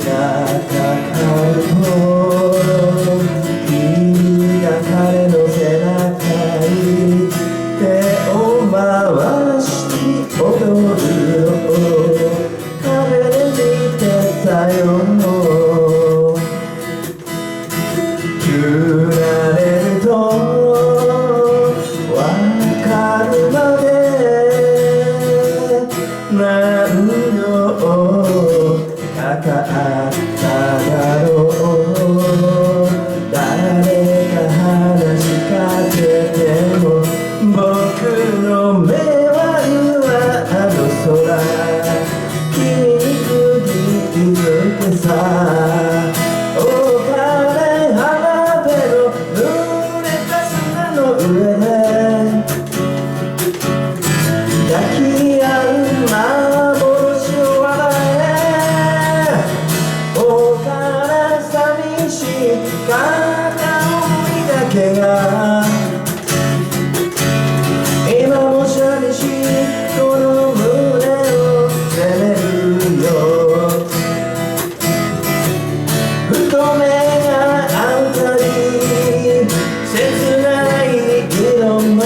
ると君が彼の背中に手を回して踊るの彼で見てたよ。振られるとわかるまで何度かかっただろう。誰か話しかけても僕の目はあの空君に釘付けさ。上で抱き合う幻を笑え。おから寂しい片思いだけが今も寂しいこの胸を責めるよ。ふと目が合うたび切ない色の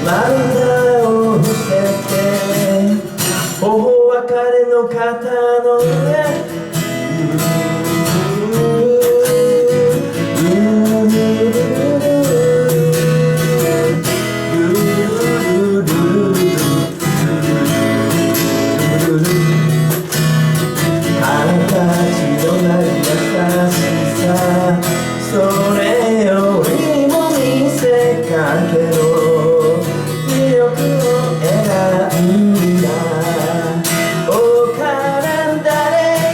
丸太を伏せて頬は彼の肩の上それよりも見せかけの魅力を選んだ。おから誰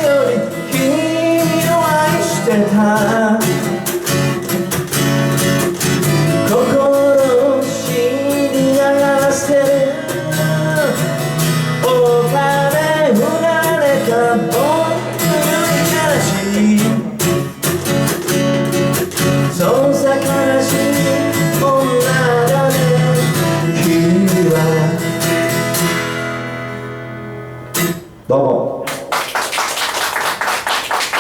より君を愛してた。心を知りながら捨てる。おから振られた僕より悲しい